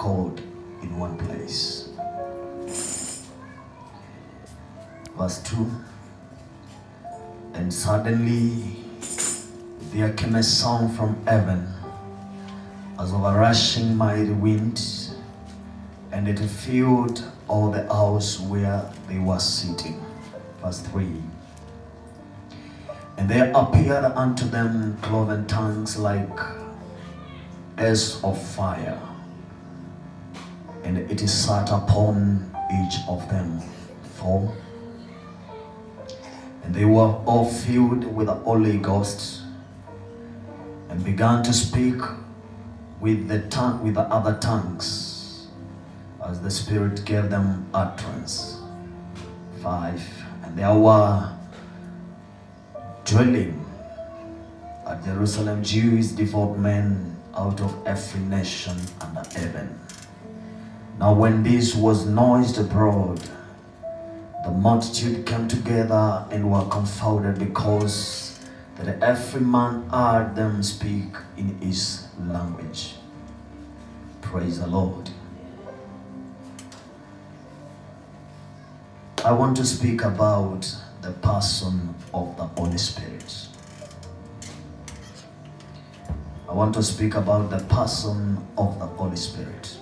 accord in one place. Verse 2. And suddenly there came a sound from heaven as of a rushing mighty wind, and it filled all the house where they were sitting. Verse 3. And there appeared unto them cloven tongues like as of fire, and it sat upon each of them. 4. And they were all filled with the Holy Ghost, and began to speak with the other tongues, as the Spirit gave them utterance. 5. And there were dwelling at Jerusalem Jews, devout men out of every nation under heaven. Now when this was noised abroad, the multitude came together and were confounded, because that every man heard them speak in his language. Praise the Lord. I want to speak about the person of the Holy Spirit. I want to speak about the person of the Holy Spirit.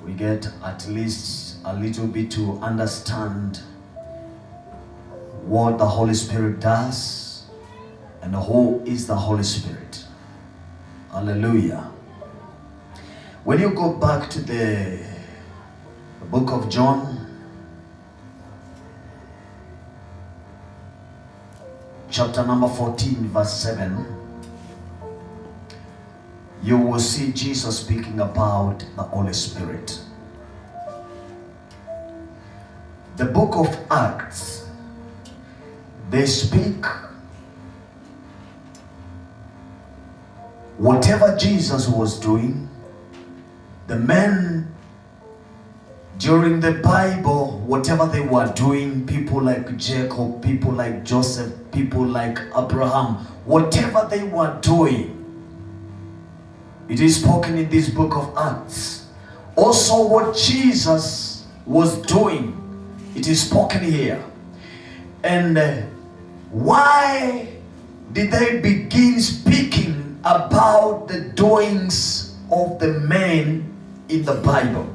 We get at least a little bit to understand what the Holy Spirit does and who is the Holy Spirit. Hallelujah. When you go back to the book of John, chapter number 14, verse 7, you will see Jesus speaking about the Holy Spirit. The book of Acts, they speak whatever Jesus was doing. The men during the Bible, whatever they were doing, people like Jacob, people like Joseph, people like Abraham, whatever they were doing, it is spoken in this book of Acts. Also what Jesus was doing, it is spoken here. And why did they begin speaking about the doings of the men in the Bible?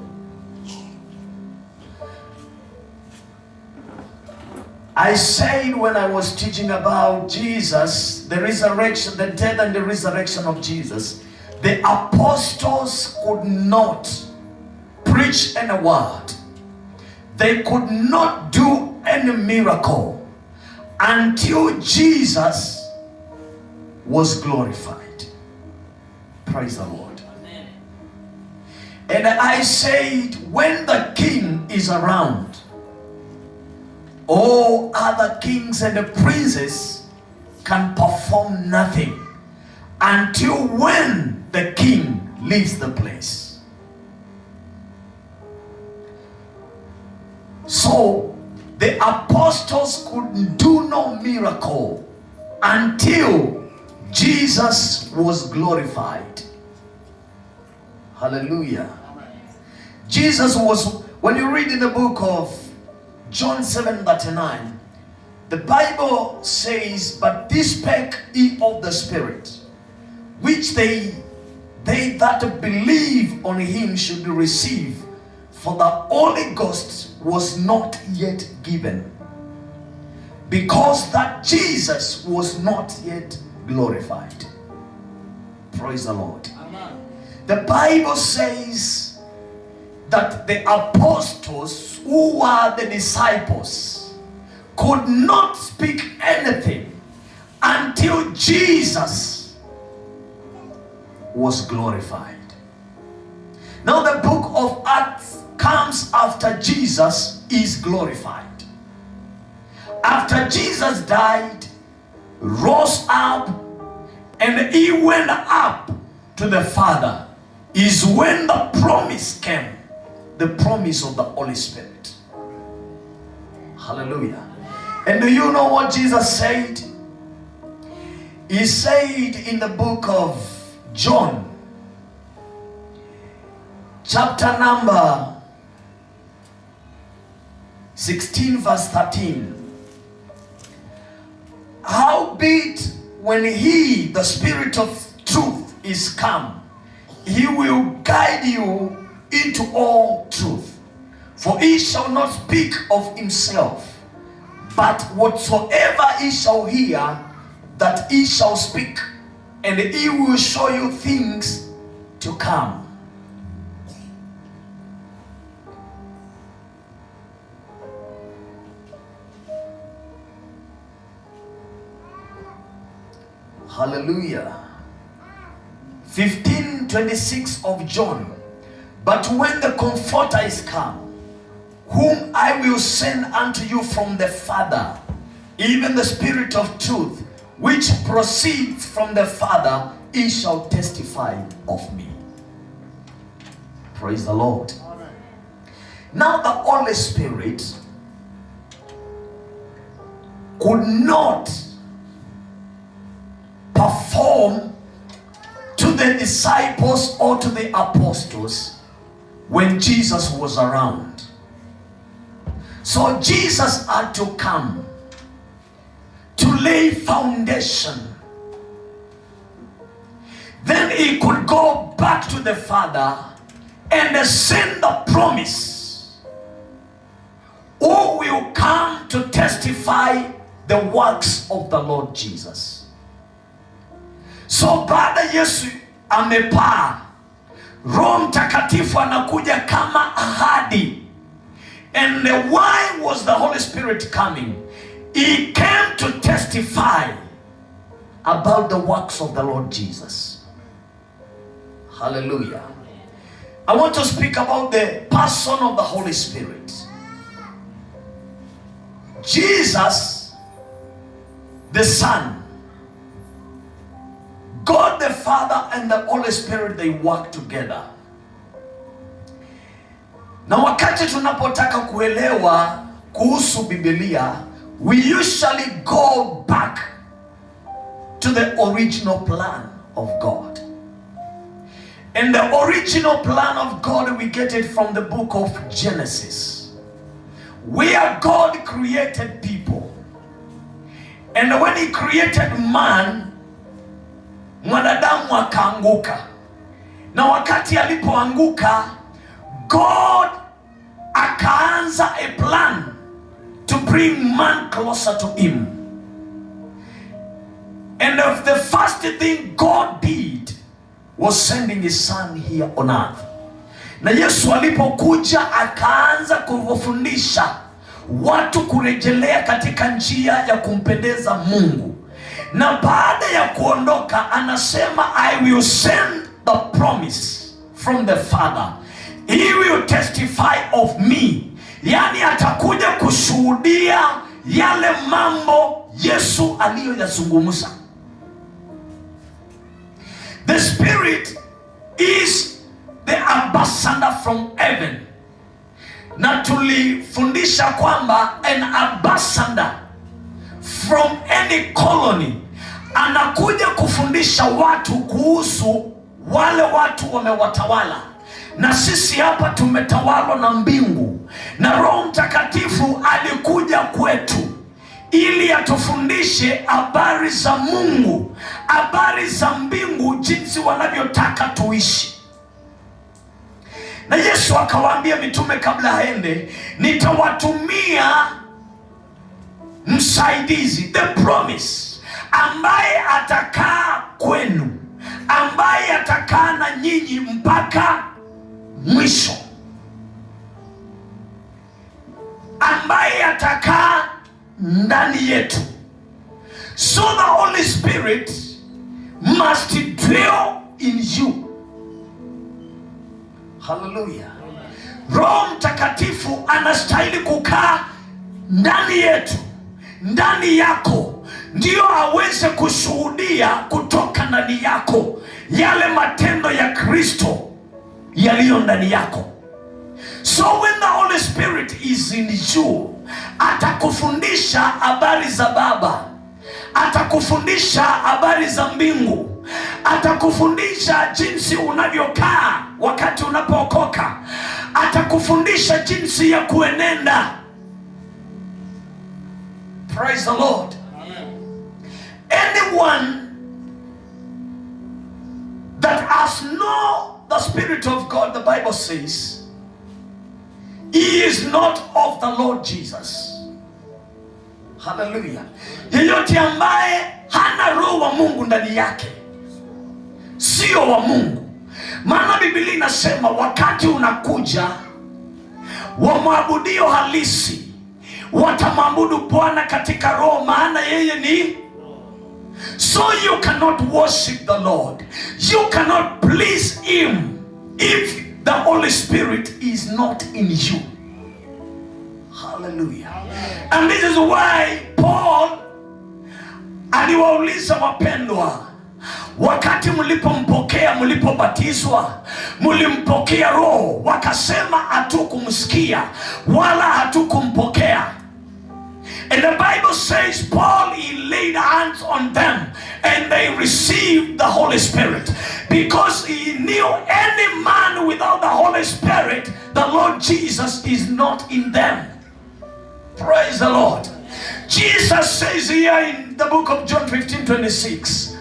I said when I was teaching about Jesus, the resurrection, the death and the resurrection of Jesus, the apostles could not preach any word. They could not do any miracle until Jesus was glorified. Praise the Lord. Amen. And I said, when the king is around, all other kings and the princes can perform nothing until when the king leaves the place. So the apostles could do no miracle until Jesus was glorified. Hallelujah. Jesus was, when you read in the book of John 7:39, the Bible says, but this spake he of the Spirit, which they that believe on him should receive, for the Holy Ghost was not yet given, because that Jesus was not yet glorified. Praise the Lord. Amen. The Bible says that the apostles, who were the disciples, could not speak anything until Jesus was glorified. Now the book of Acts comes after Jesus is glorified. After Jesus died, rose up, and he went up to the Father, is when the promise came, the promise of the Holy Spirit. Hallelujah. And do you know what Jesus said? He said in the book of John, chapter number 16 verse 13. Howbeit, when he, the Spirit of truth, is come, he will guide you into all truth. For he shall not speak of himself, but whatsoever he shall hear, that he shall speak, and he will show you things to come. Hallelujah. 15:26 of John. But when the Comforter is come, whom I will send unto you from the Father, even the Spirit of truth, which proceeds from the Father, he shall testify of me. Praise the Lord. Amen. Now the Holy Spirit could not perform to the disciples or to the apostles when Jesus was around. So Jesus had to come to lay foundation. Then he could go back to the Father and send the promise, who will come to testify the works of the Lord Jesus. So baada Yesu amepaa, Roho Mtakatifu anakuja kama ahadi. And why was the Holy Spirit coming? He came to testify about the works of the Lord Jesus. Hallelujah. I want to speak about the person of the Holy Spirit. Jesus, the Son, God the Father and the Holy Spirit, they work together. Na wakati tunapotaka kuelewa kuhusu Biblia, we usually go back to the original plan of God. And the original plan of God, we get it from the book of Genesis, where God created people. And when he created man, mwanadamu akaanguka. Na wakati alipoanguka, God akaanza a plan to bring man closer to him. And the first thing God did was sending his Son here on earth. Na Yesu alipokuja akaanza kufundisha watu kurejelea katika njia ya kumpendeza Mungu. Na baada ya kuondoka anasema, I will send the promise from the Father. He will testify of me. Yani atakuja kushuhudia yale mambo Yesu aliyoyazungumza. The Spirit is the ambassador from heaven. Na tulifundisha kwamba an ambassador from any colony anakuja kufundisha watu kuhusu wale watu wamewatawala. Na sisi hapa tumetawalwa na mbingu, na Roho Mtakatifu alikuja kwetu ili atufundishe habari za Mungu, habari za mbingu, jinsi wanavyotaka tuishi. Na Yesu akawaambia mitume kabla aende, nitawatumia msaidizi, the promise, ambaye atakaa kwenu, ambaye atakaa na nyinyi mpaka mwisho, ambaye atakaa ndani yetu. So the Holy Spirit must dwell in you. Hallelujah. Roho Mtakatifu anastahili kukaa ndani yetu, ndani yako, ndio aweze kushuhudia kutoka ndani yako yale matendo ya Kristo yaliyo ndani yako. So when the Holy Spirit is in you, atakufundisha habari za Baba, atakufundisha habari za mbingu, Atakufundisha jinsi unavyokaa wakati unapookoka. Atakufundisha jinsi ya kuenenda. Praise the Lord. Anyone that has known the Spirit of God, the Bible says, he is not of the Lord Jesus. Hallelujah. Yeyote ambaye hana roho wa Mungu ndani yake sio wa Mungu. Maana Biblia inasema wakati unakuja, wamwabudio halisi watamwabudu Bwana katika roho, maana yeye ni. So you cannot worship the Lord, you cannot please him if the Holy Spirit is not in you. Hallelujah. And this is why Paul aliwauliza wapendwa, wakati mlipompokea, mlipobatizwa, mlimpokea roho? Wakasema hatukumsikia wala hatukumpokea. And the Bible says Paul, he laid hands on them and they received the Holy Spirit, because he knew any man without the Holy Spirit, the Lord Jesus is not in them. Praise the Lord. Jesus says here in the book of John 15:26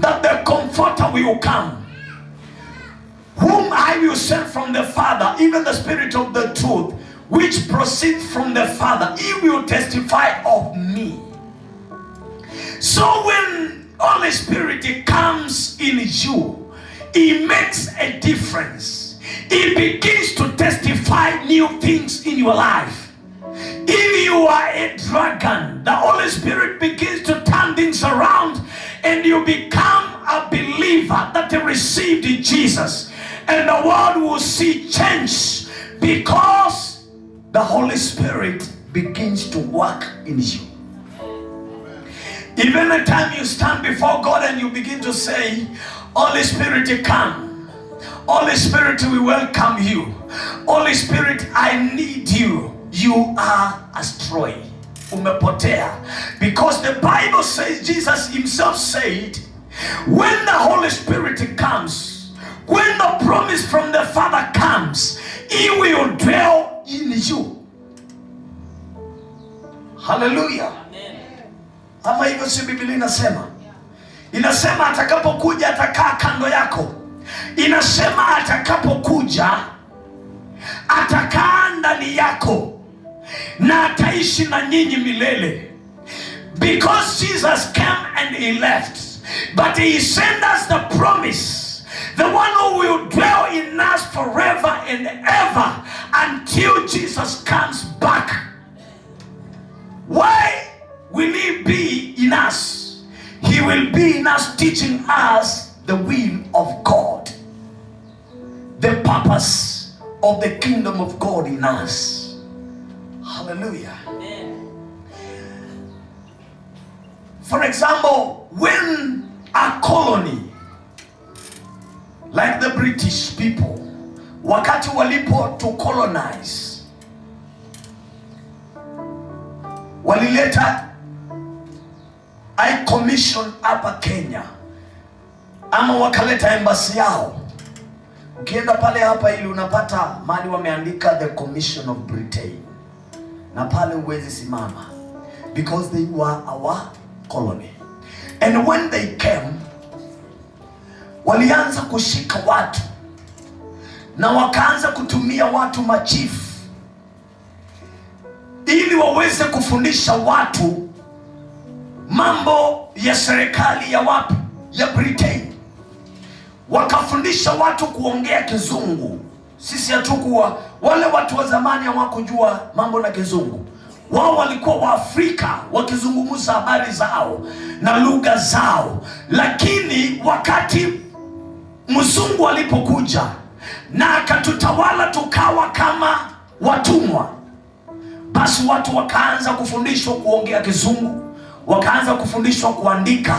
that the Comforter will come, whom I will send from the Father, even the Spirit of the truth, which proceeds from the Father. He will testify of me. So when Holy Spirit comes in you, he makes a difference. He begins to testify new things in your life. If you are a dragon, the Holy Spirit begins to turn things around and you become a believer that received Jesus, and the world will see change because the Holy Spirit begins to work in you. Even the time you stand before God and you begin to say, Holy Spirit, come. Holy Spirit, we welcome you. Holy Spirit, I need you. You are astray. Umepotea. Because the Bible says, Jesus himself said, when the Holy Spirit comes, when the promise from the Father comes, he will dwell in you. Hallelujah. Ama hivyo si Biblia inasema? Inasema atakapokuja atakaa kando yako. Inasema atakapokuja atakaa ndani yako na ataishi na nyinyi milele. Because Jesus came and he left, but he sent us the promise, the one who will dwell in us forever and ever until Jesus comes back. Why will he be in us? He will be in us, teaching us the will of God, the purpose of the kingdom of God in us. Hallelujah. Amen. For example, when a colony like the British people, wakati walipo to colonize, walileta High Commission hapa Kenya, ama wakaleta embassy yao. Ukienda pale hapa ili unapata mali wameandika the Commission of Britain, na pale uwezi simama, because they were our colony. And when they came, walianza kushika watu na wakaanza kutumia watu machifu ili waweze kufundisha watu mambo ya serikali ya wapi? Ya Britain. Wakafundisha watu kuongea Kizungu. Sisi hatukuwa, wale watu wa zamani hawakujua mambo na Kizungu. Wao walikuwa Waafrika wakizungumza habari zao na lugha zao. Lakini wakati mzungu alipokuja na akatutawala tukawa kama watumwa, basi watu wakaanza kufundishwa kuongea Kizungu, wakaanza kufundishwa kuandika,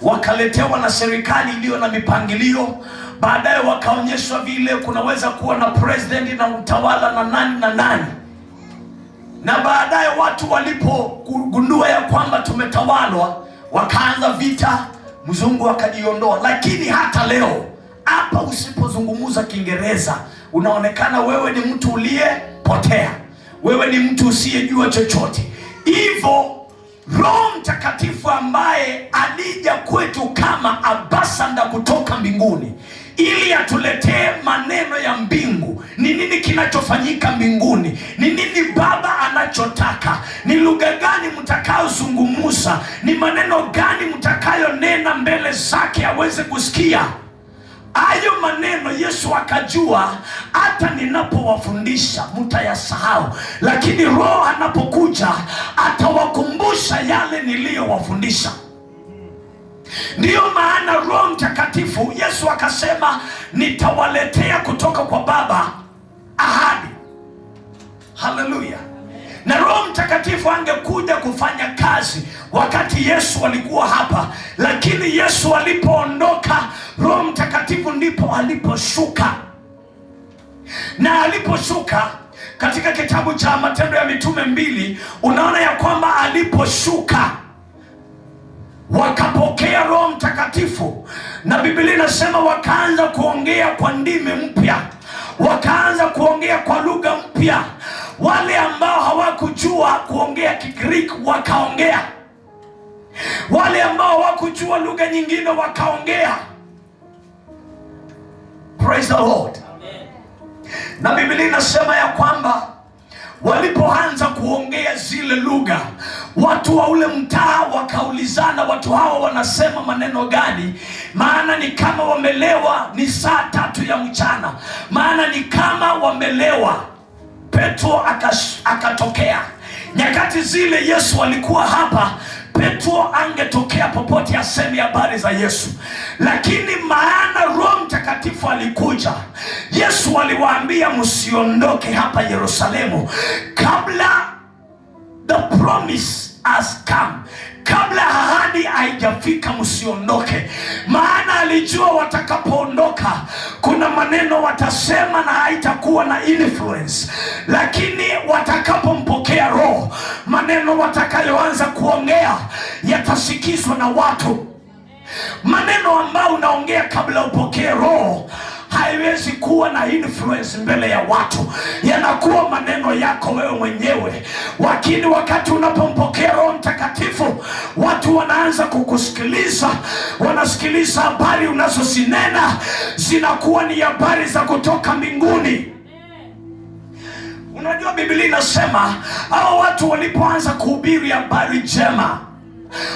wakaletewa na serikali iliyo na mipangilio. Baadaye wakaonyeshwa vile kunaweza kuwa na president na utawala na nani na nani. Na baadaye watu walipogundua ya kwamba tumetawalwa, wakaanza vita, mzungu akajiondoa. Lakini hata leo hapa usipozungumza Kiingereza unaonekana wewe ni mtu uliyepotea, wewe ni mtu usiyejua chochote. Hivyo Roho Mtakatifu ambaye alija kwetu kama ambassador kutoka mbinguni ili atuletee maneno ya mbingu. Ni nini kinachofanyika mbinguni? Ni nini Baba anachotaka? Ni lugha gani mtakayozungumza? Ni maneno gani mtakayonena mbele zake aweze kusikia? Hayo maneno Yesu akajua hata ninapowafundisha mtayasahau, lakini Roho anapokuja atawakumbusha yale niliyowafundisha. Ndiyo maana Roho Mtakatifu, Yesu akasema nitawaletea kutoka kwa Baba ahadi. Haleluya. Na Roho Mtakatifu angekuja kufanya kazi wakati Yesu alikuwa hapa, lakini Yesu alipoondoka, Roho Mtakatifu ndipo aliposhuka. Na aliposhuka katika kitabu cha Matendo ya Mitume 2 unaona ya kwamba aliposhuka wakapokea Roho Mtakatifu, na Biblia inasema wakaanza kuongea kwa ndimi mpya, wakaanza kuongea kwa lugha mpya. Wale ambao hawakujua kuongea Kigreek wakaongea, wale ambao hawakujua lugha nyingine wakaongea. Praise the Lord. Amen. Na Biblia inasema ya kwamba walipoanza kuongea zile lugha, watu wa ule mtaa wakaulizana, watu hao wanasema maneno gani? Maana ni kama wamelewa, ni saa 3 ya mchana, maana ni kama wamelewa. Petro akatokea. Nyakati zile Yesu alikuwa hapa, Petro angetokea popote aseme habari za Yesu. Lakini maana Roho Mtakatifu alikuja, Yesu aliwaambia msiondoke hapa Yerusalemu kabla the promise has come, kabla ahadi haijafika msiondoke. Maana alijua watakapoondoka kuna maneno watasema na haitakuwa na influence, lakini watakapompokea Roho, maneno watakayoanza kuongea yatasikizwa na watu. Maneno ambayo unaongea kabla upokee Roho haiwezi kuwa na influence mbele ya watu, yanakuwa maneno yako wewe mwenyewe. Lakini wakati unapompokea Roho Mtakatifu, watu wanaanza kukusikiliza, wanasikiliza habari unazozinena, zinakuwa ni habari za kutoka mbinguni. Unajua Biblia inasema hao watu walipoanza kuhubiri habari njema,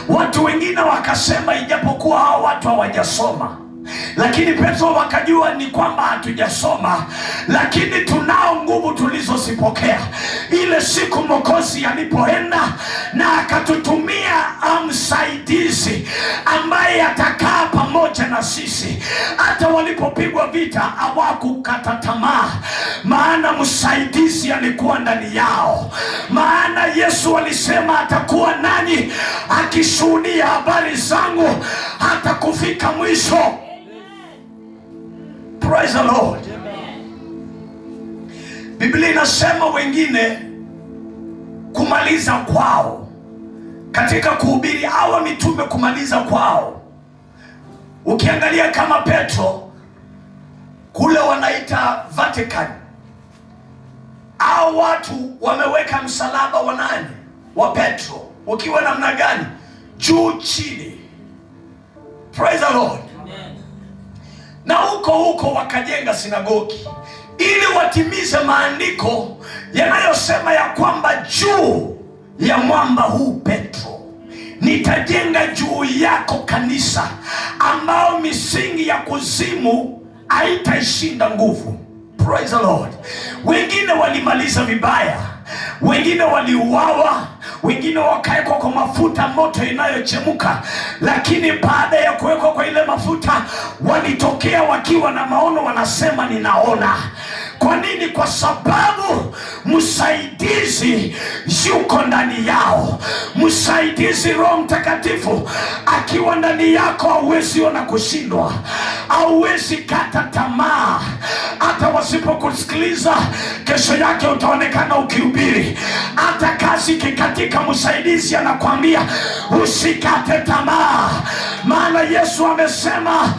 watu wengine wakasema ijapokuwa hao watu hawajasoma, lakini Petro wakajua ni kwamba hatujasoma, lakini tunao nguvu tulizozipokea ile siku Mwokozi alipoenda na akatutumia msaidizi ambaye atakaa pamoja na sisi. Hata walipopigwa vita hawakukata tamaa, maana msaidizi alikuwa ndani yao. Maana Yesu alisema atakuwa nanyi akishuhudia habari zangu hata kufika mwisho. Praise the Lord. Amen. Biblia inasema wengine kumaliza kwao katika kuhubiri, hawa mitume kumaliza kwao. Ukiangalia kama Petro kule wanaita Vatican, hao watu wameweka msalaba wa nani? Wa Petro, ukiwa namna gani? Juu chini. Praise the Lord. Na huko wakajenga sinagogi ili watimize maandiko yanayosema ya kwamba juu ya mwamba huu Petro nitajenga juu yako kanisa, ambao misingi ya kuzimu haitaishinda nguvu. Praise the Lord. Wengine walimaliza vibaya, wengine waliuawa, wengine wakaekwa kwa mafuta moto inayochemuka, lakini baada ya kuwekwa kwa ile mafuta walitokea wakiwa na maono, wanasema ninaona. Kwa nini? Kwa sababu msaidizi yuko ndani yao. Msaidizi Roho Mtakatifu akiwa ndani yako, hauwezi ona kushindwa, hauwezi kata tamaa. Hata wasipokusikiliza, kesho yake utaonekana ukihubiri. Hata kazi kikatika, msaidizi anakuambia usikate tamaa, maana Yesu amesema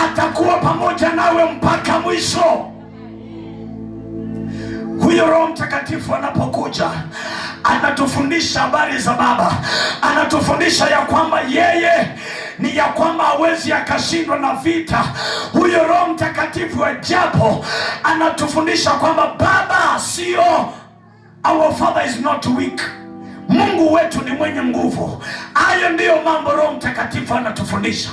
atakuwa pamoja nawe mpaka mwisho. Huyo Roho Mtakatifu anapokuja anatufundisha habari za Baba, anatufundisha ya kwamba yeye ni ya kwamba hawezi akashindwa na vita. Huyo Roho Mtakatifu ajapo anatufundisha kwamba Baba sio, our Father is not weak, Mungu wetu ni mwenye nguvu. Hayo ndiyo mambo Roho Mtakatifu anatufundisha.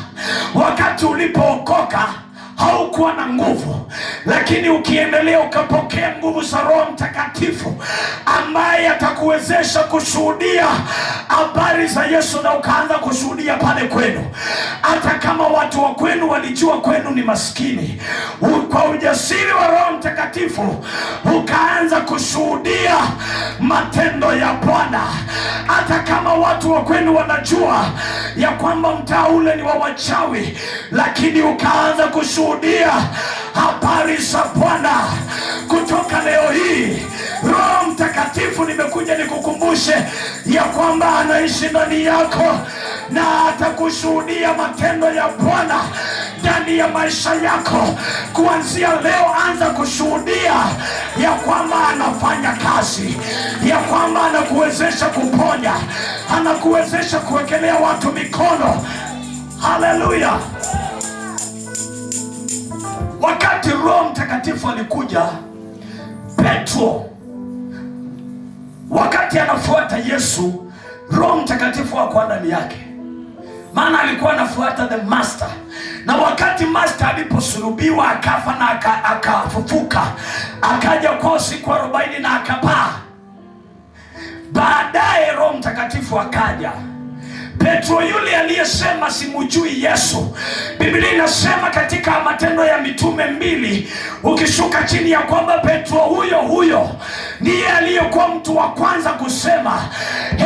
Wakati ulipookoka haukuwa na nguvu, lakini ukiendelea ukapokea nguvu za Roho Mtakatifu ambaye atakuwezesha kushuhudia habari za Yesu, na ukaanza kushuhudia pale kwenu, hata kama watu wa kwenu walijua kwenu ni maskini. Kwa ujasiri wa Roho Mtakatifu ukaanza kushuhudia matendo ya Bwana, hata kama watu wa kwenu wanajua ya kwamba mtaa ule ni wa wachawi, lakini ukaanza kushuhudia habari za Bwana. Kutoka leo hii, Roho Mtakatifu nimekuja nikukumbushe ya kwamba anaishi ndani yako na atakushuhudia matendo ya Bwana ndani ya maisha yako. Kuanzia leo, anza kushuhudia ya kwamba anafanya kazi, ya kwamba anakuwezesha kuponya, anakuwezesha kuwekelea watu mikono. Haleluya! Wakati Roho Mtakatifu alikuja, Petro wakati anafuata Yesu, Roho Mtakatifu hakuwa ndani yake, maana alikuwa anafuata the master. Na wakati master aliposulubiwa akafa na akafufuka, akaja kwa siku 40 na akapaa, baadaye Roho Mtakatifu akaja. Petro yule aliyesema simujui Yesu, Biblia inasema katika Matendo ya Mitume 2 ukishuka chini ya kwamba Petro huyo ndiye aliyekuwa mtu wa kwanza kusema,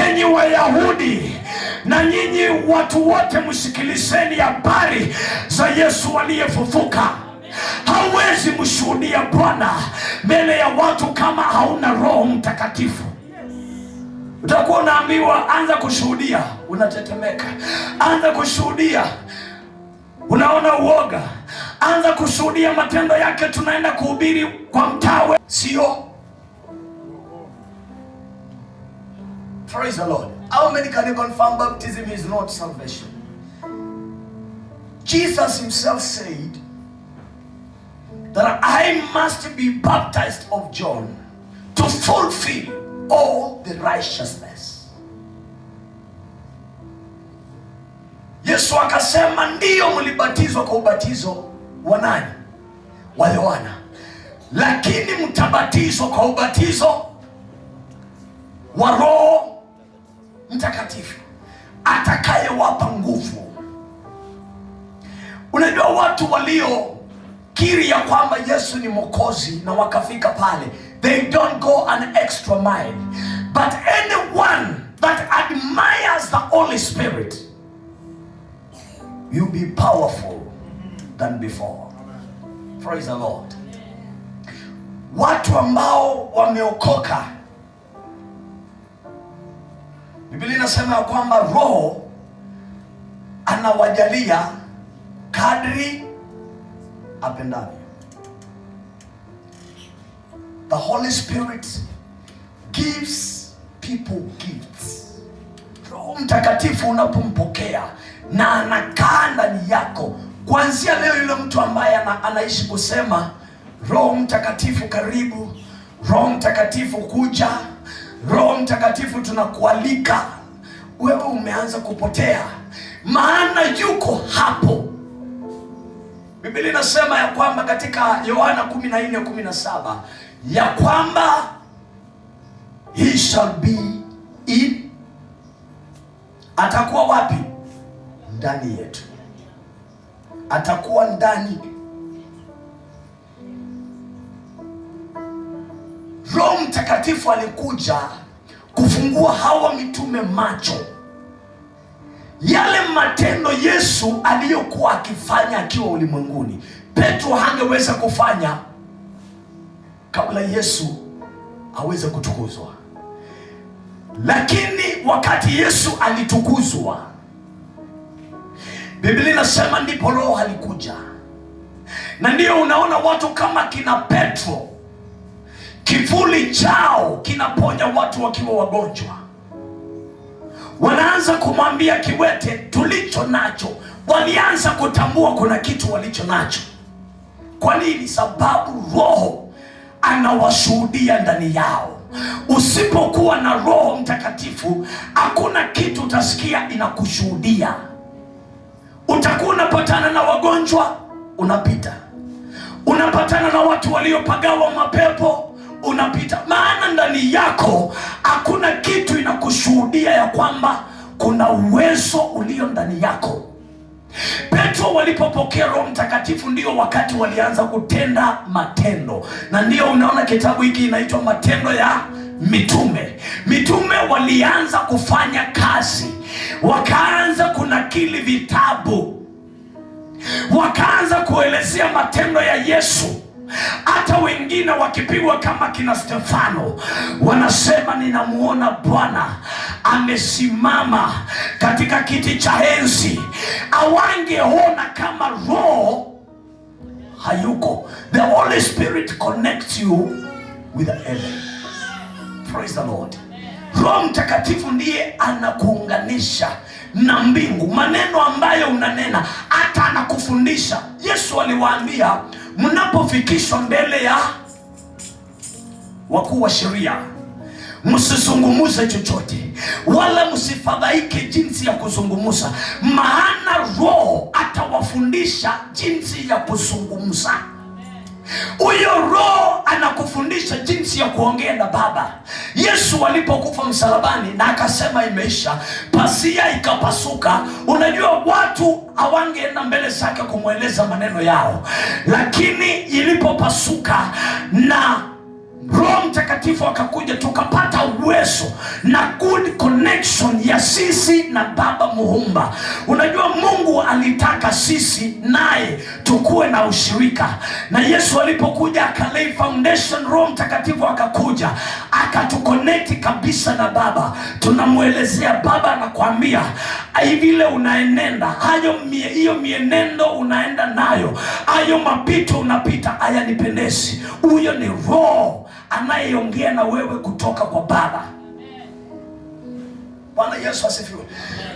enyi Wayahudi na nyinyi watu wote msikilizeni habari za Yesu aliyefufuka. Hauwezi mshuhudia Bwana mbele ya watu kama hauna Roho Mtakatifu. Utakuwa unaambiwa anza kushuhudia, unatetemeka. Anza kushuhudia, unaona uoga. Anza kushuhudia matendo yake. Tunaenda kuhubiri kwa mtawe, sio? Praise the Lord. How many can you confirm baptism is not salvation? Jesus himself said that I must be baptized of John to fulfill all the righteousness. Yesu akasema ndiyo mlibatizwa kwa ubatizo wa nani? Wa Yohana, lakini mtabatizwa kwa ubatizo wa Roho Mtakatifu atakayewapa nguvu. Unajua watu waliokiri ya kwamba Yesu ni Mwokozi na wakafika pale, they don't go an extra mile. But anyone that admires the Holy Spirit, you'll be powerful than before. Praise the Lord. Watu ambao wameokoka, Biblia inasema ya kwamba Roho anawajalia kadri apendavyo. The Holy Spirit gives people gifts. Roho Mtakatifu unapompokea na anakaa ndani yako, kuanzia leo yule mtu ambaye anaishi kusema Roho Mtakatifu karibu, Roho Mtakatifu kuja, Roho Mtakatifu tunakualika, wewe umeanza kupotea, maana yuko hapo. Biblia inasema ya kwamba katika Yohana 14:17 ya kwamba he shall be in, atakuwa wapi? Ndani yetu. Atakuwa ndani. Roho Mtakatifu alikuja kufungua hawa mitume macho. Yale matendo Yesu aliyokuwa akifanya akiwa ulimwenguni, Petro hangeweza kufanya kabla Yesu aweze kutukuzwa. Lakini wakati Yesu alitukuzwa, Biblia inasema ndipo Roho alikuja. Na ndio unaona watu kama kina Petro, kivuli chao kinaponya watu wakiwa wagonjwa. Wanaanza kumwambia kiwete, tulicho nacho. Walianza kutambua kuna kitu walicho nacho. Kwa nini? Sababu Roho anawashuhudia ndani yao. Usipokuwa na Roho Mtakatifu, hakuna kitu utasikia inakushuhudia. Utakuwa unapatana na wagonjwa, unapita. Unapatana na watu waliopagawa mapepo, unapita. Maana ndani yako hakuna kitu inakushuhudia ya kwamba kuna uwezo ulio ndani yako. Petro walipopokea Roho Mtakatifu ndio wakati walianza kutenda matendo. Na ndio unaona kitabu hiki inaitwa Matendo ya Mitume. Mitume walianza kufanya kazi, wakaanza kunakili vitabu, wakaanza kuelezea matendo ya Yesu. Hata wengine wakipigwa kama kina Stefano, wanasema ninamuona Bwana amesimama katika kiti cha enzi. Awangeona kama Roho hayuko. The Holy Spirit connects you with the heaven. Praise the Lord. Roho Mtakatifu ndiye anakuunganisha na mbingu. Maneno ambayo unanena hata anakufundisha. Yesu aliwaambia, mnapofikishwa mbele ya wakuu wa sheria, msizungumuze chochote wala msifadhaike jinsi ya kuzungumza, maana Roho atawafundisha jinsi ya kuzungumza. Huyo Roho anakufundisha jinsi ya kuongea na Baba. Yesu alipokufa msalabani na akasema imeisha, pazia ikapasuka. Unajua watu hawangeenda mbele zake kumweleza maneno yao, lakini ilipopasuka na Roho Mtakatifu akakuja, tukapata uwezo na good connection ya sisi na Baba Muumba. Unajua Mungu alitaka sisi naye tukue na ushirika. Na Yesu alipokuja akalay foundation, Roho Mtakatifu akakuja akatuconnect kabisa na Baba. Tunamuelezea Baba, anakuambia hivi vile unaenenda, hiyo mienendo unaenda nayo, hayo mapito unapita, haya nipendezi. Huyo ni Roho anayeongea na wewe kutoka kwa Baba. Bwana Yesu asifiwe.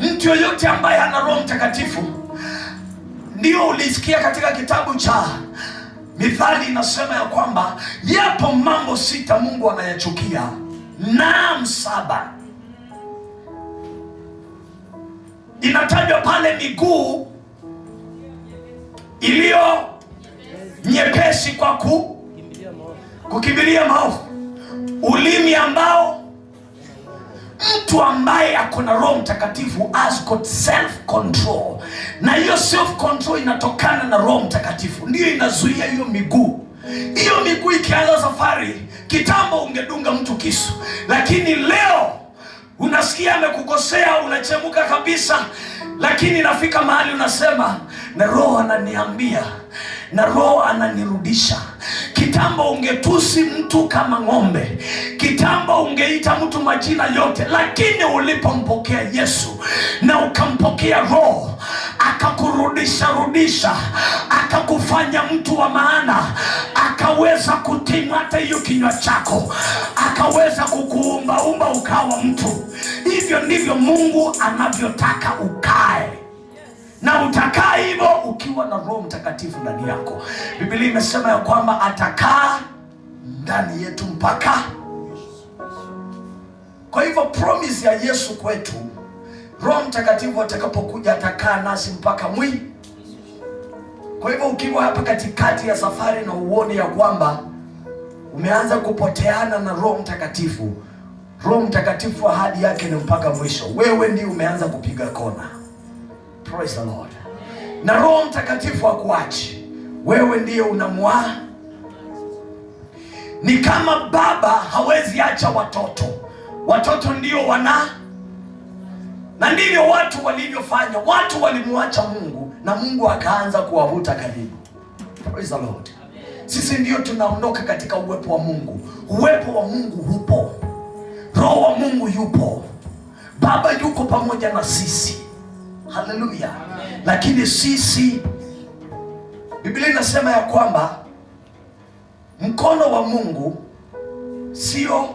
Mtu yoyote ambaye ana Roho Mtakatifu, ndio ulisikia katika kitabu cha Mithali inasema ya kwamba yapo mambo 6 Mungu anayachukia, naam 7. Inatajwa pale miguu iliyo nyepesi kwa kukimbilia maovu, ulimi ambao, mtu ambaye ako na Roho Mtakatifu has got self control. Na hiyo self control inatokana na Roho Mtakatifu, ndio inazuia hiyo miguu. Hiyo miguu ikianza safari, kitambo ungedunga mtu kisu, lakini leo unasikia amekukosea, unachemuka kabisa, lakini inafika mahali unasema na Roho ananiambia, na Roho ananirudisha. Kitambo ungetusi mtu kama ng'ombe, kitambo ungeita mtu majina yote, lakini ulipompokea Yesu na ukampokea Roho, akakurudisha, akakufanya mtu wa maana, akaweza kutima hata hiyo kinywa chako, akaweza kukuumba ukawa mtu. Hivyo ndivyo Mungu anavyotaka ukae, na utakaa hivyo ukiwa na Roho Mtakatifu ndani yako. Biblia imesema ya kwamba atakaa ndani yetu mpaka. Kwa hivyo promise ya Yesu kwetu, Roho Mtakatifu atakapokuja atakaa nasi mpaka mwisho. Kwa hivyo ukiwa hapa katikati ya safari na uone ya kwamba umeanza kupoteana na Roho Mtakatifu, Roho Mtakatifu ahadi yake ni mpaka mwisho. Wewe ndiye umeanza kupiga kona. Praise the Lord. Na Roho Mtakatifu hakuachi. Wewe ndiye unamwa. Ni kama baba hawezi acha watoto. Watoto ndio na ndivyo watu walivyofanya. Watu walimuacha Mungu na Mungu akaanza kuwavuta karibu. Praise the Lord. sisi ndio tunaondoka katika uwepo wa Mungu. Uwepo wa Mungu hupo, Roho wa Mungu yupo, Baba yuko pamoja na sisi. Haleluya. Lakini sisi, Biblia inasema ya kwamba mkono wa Mungu sio,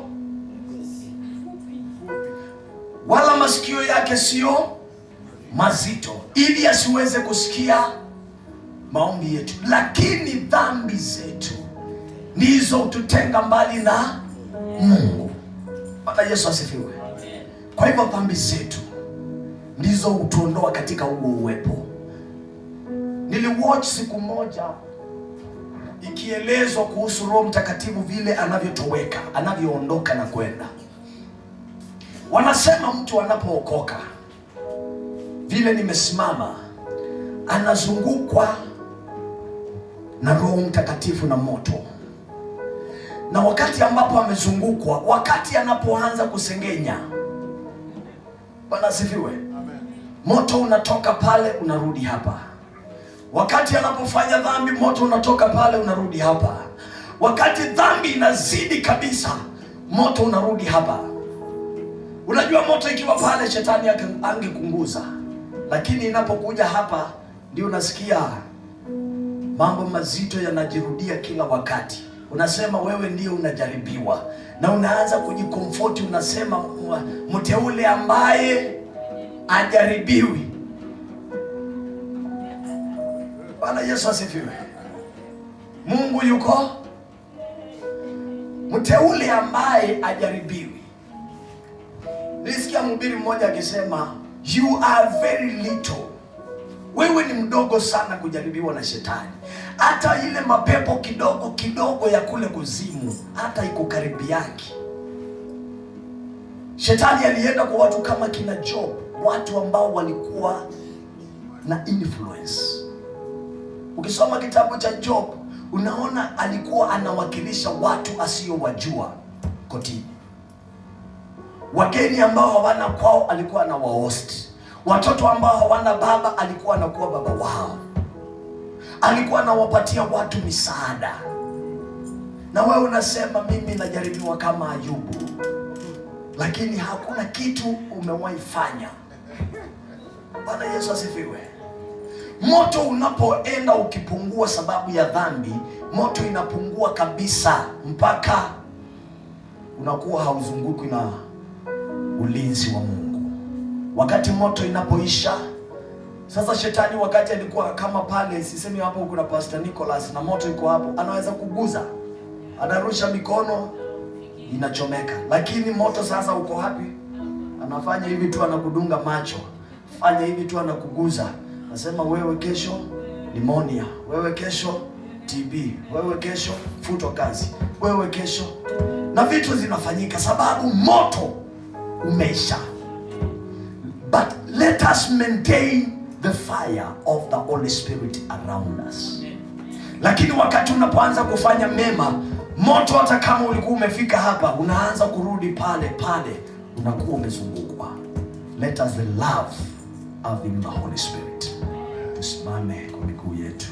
wala masikio yake sio mazito, ili asiweze kusikia maombi yetu, lakini dhambi zetu ndizo hututenga mbali na Mungu. Bwana Yesu asifiwe. Kwa hivyo dhambi zetu ndizo hutuondoa katika huo uwepo. Niliwatch siku moja ikielezwa kuhusu Roho Mtakatifu vile anavyotoweka, anavyoondoka na kwenda. Wanasema mtu anapookoka, vile nimesimama, anazungukwa na Roho Mtakatifu na moto. Na wakati ambapo amezungukwa, wakati anapoanza kusengenya, Bwana asifiwe, moto unatoka pale unarudi hapa. Wakati anapofanya dhambi, moto unatoka pale unarudi hapa. Wakati dhambi inazidi kabisa, moto unarudi hapa. Unajua moto ikiwa pale shetani angekunguza, lakini inapokuja hapa ndio unasikia mambo mazito yanajirudia kila wakati. Unasema wewe ndio unajaribiwa, na unaanza kujikomfort, unasema mteule ambaye ajaribiwi. Bwana Yesu asifiwe. Mungu yuko, mteule ambaye ajaribiwi. Nilisikia mhubiri mmoja akisema, you are very little. Wewe ni mdogo sana kujaribiwa na shetani. Hata ile mapepo kidogo kidogo ya kule kuzimu, hata ikukaribiaki. Shetani alienda kwa watu kama kina Job, watu ambao walikuwa na influence. Ukisoma kitabu cha Job, unaona alikuwa anawakilisha watu asiyowajua kotini. Wageni ambao hawana kwao alikuwa anawahost. Watoto ambao hawana baba alikuwa anakuwa baba wao. Alikuwa anawapatia watu misaada. Na wewe unasema mimi najaribiwa kama Ayubu, lakini hakuna kitu umewahi fanya. Bwana Yesu asifiwe. Moto unapoenda ukipungua sababu ya dhambi, moto inapungua kabisa mpaka unakuwa hauzungukwi na ulinzi wa Mungu. Wakati moto inapoisha, sasa shetani wakati alikuwa kama pale, sisemi hapo kuna Pastor Nicholas na moto iko hapo, anaweza kuguza, anarusha mikono, inachomeka. Lakini moto sasa uko wapi? Anafanya hivi tu, anakudunga macho, fanya hivi tu, anakuguza, nasema wewe kesho pneumonia, wewe kesho TB, wewe kesho futwa kazi, wewe kesho, na vitu zinafanyika sababu moto umeisha. But let us maintain the fire of the Holy Spirit around us. Lakini wakati unapoanza kufanya mema, moto hata kama ulikuwa umefika hapa, unaanza kurudi pale pale, unakuwa umezungukwa. Let us love having the Holy Spirit. Tusimame kwa miguu yetu.